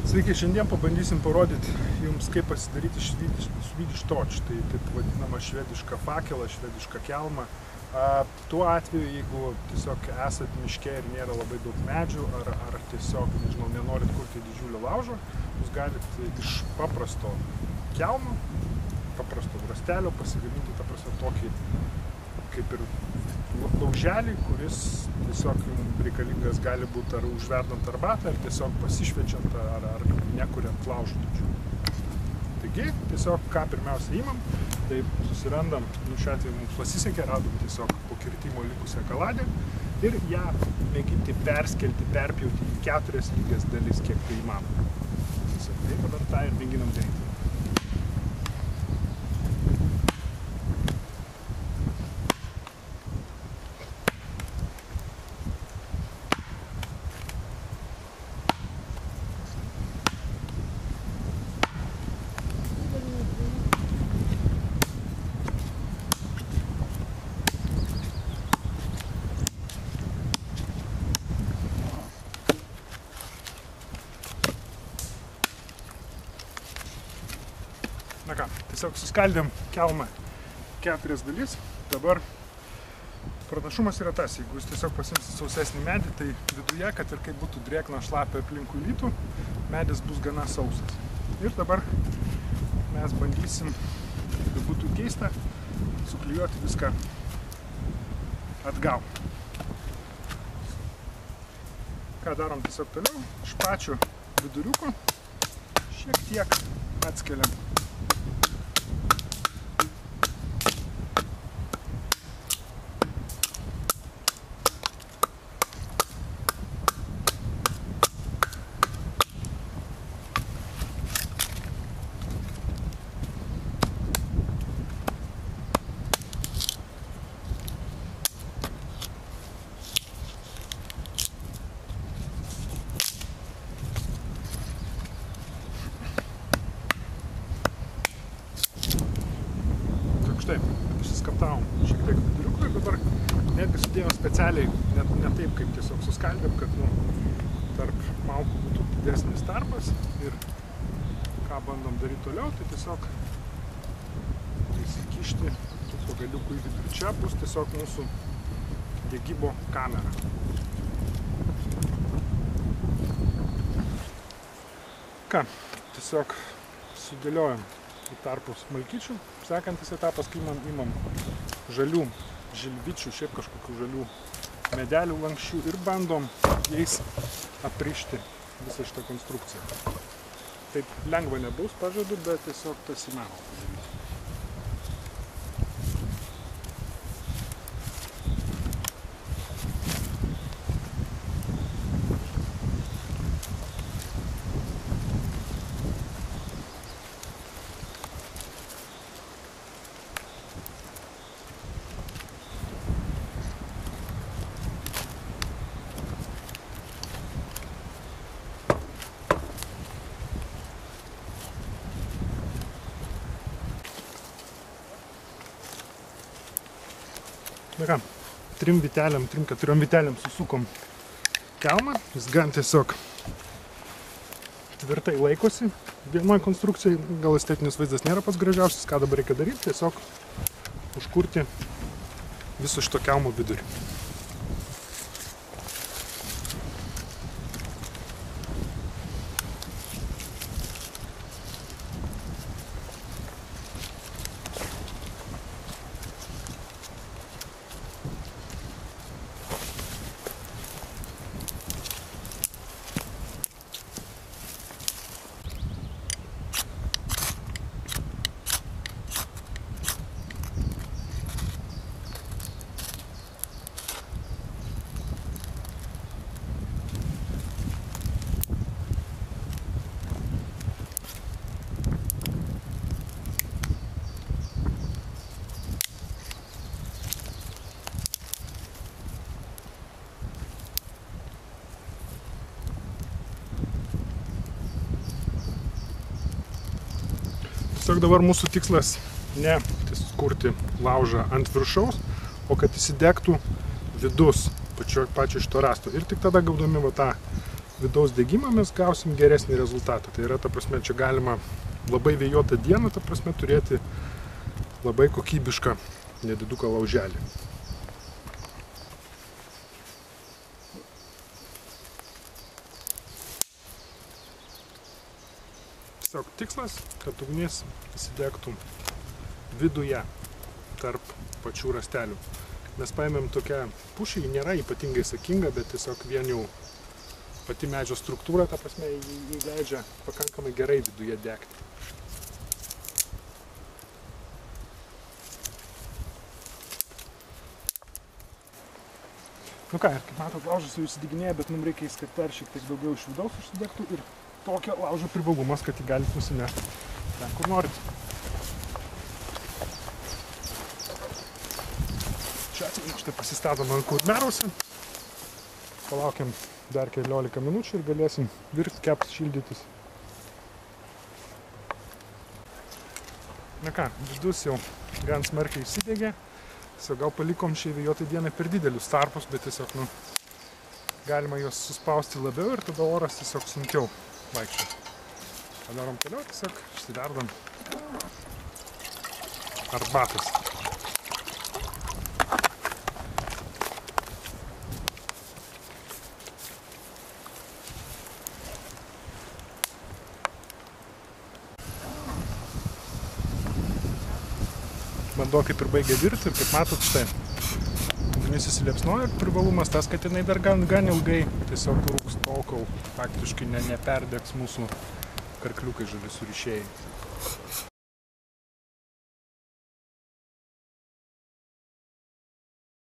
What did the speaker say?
Sveiki, šiandien pabandysim parodyti jums, kaip pasidaryti Swedish torch, tai taip vadinama švediška fakela, švediška kelma. Tuo atveju, jeigu tiesiog esat miške ir nėra labai daug medžių, ar tiesiog, nežinau, nenorit kurti didžiulio laužo, jūs galite iš paprasto kelmo, paprasto rąstelio pasigaminti tokį kaip ir lauželį, kuris tiesiog jums reikalingas gali būti ar užverdant arbatą, ar tiesiog pasišviečiant, ar nekuriant laužų didžiulį. Taigi, tiesiog ką pirmiausia imam, tai susirandam, šiuo atveju mums pasisekė, radom tiesiog po kirtimo likusią kaladę ir ją mėginti perskelti, perpjauti į 4 lygias dalis, kiek tai įmanoma. Tai dabar tą ir mėginam daryti. Na ką, tiesiog suskaldėm kelmą 4 dalis. Dabar pranašumas yra tas, jeigu jūs tiesiog pasimsit sausesnį medį, tai viduje, kad ir kaip būtų drėgna šlapia aplinkui lytų, medis bus gana sausas. Ir dabar mes bandysim, kad būtų keista, suklijuoti viską atgal. Ką darom tiesiog toliau, iš pačio viduriuko šiek tiek atskeliam. Taip, išsiskaptavom šiek tiek viduriuko ir dabar netgi sudėjom specialiai, ne taip kaip tiesiog suskaldėm, kad tarp malkų būtų didesnis tarpas ir ką bandom daryti toliau, tai tiesiog įsikišti tų pagaliukų į vidurį. Čia bus tiesiog mūsų degimo kamera. Ką, tiesiog sudėliojom į tarpus malkyčių. Sekantis etapas, kai imam žalių žilvičių, šiaip kažkokių žalių medelių lankščių ir bandom jais aprišti visą šitą konstrukciją. Taip lengva nebus, pažadu, bet tiesiog tas įmanoma padaryti. Na ką, 3-4 vytelėm susukom kelmą, jis gan tiesiog tvirtai laikosi vienoj konstrukcijai, gal estetinis vaizdas nėra pats gražiausias, ką dabar reikia daryti, tiesiog užkurti viso šito kelmo vidurį. Tiesiog dabar mūsų tikslas ne kurti laužą ant viršaus, o kad įsidegtų vidus pačio šito rąsto. Ir tik tada gaudami va tą vidaus degimą mes gausim geresnį rezultatą. Tai yra, ta prasme, čia galima labai vėjuotą dieną, ta prasme, turėti labai kokybišką nediduką lauželį. Tiesiog tikslas, kad ugnis įsidegtų viduje tarp pačių rąstelių. Mes paėmėm tokią pušį, ji nėra ypatingai sakinga, bet tiesiog vien jau pati medžio struktūra, ta prasme, jį leidžia pakankamai gerai viduje degti. Nu ką, ir kaip matot, laužas jau įsideginėja, bet mums reikia, kad dar šiek tiek daugiau iš vidaus užsidegtų ir tokio laužo privalumas, kad jį galite nusinešti ten, kur norit. Čia atveju štai pasistatom ant kurmiarausi, palaukiam dar keliolika minučių ir galėsim virti, kept, šildytis. Na ką, vidus jau gan smarkiai įsidegė. Tiesiog gal palikom šiai vėjuotai dienai per didelius tarpus, bet tiesiog, galima juos suspausti labiau ir tada oras tiesiog sunkiau vaikščioti. Padarom toliau, tiesiog išsidardom arbatos. Vanduo kaip ir baigė virti ir kaip matot, štai ugnis įsiliepsnojo ir privalumas tas, kad jinai dar gan ilgai tiesiog rūks tol, kol faktiškai neperdegs mūsų karkliukai žali surišėjai.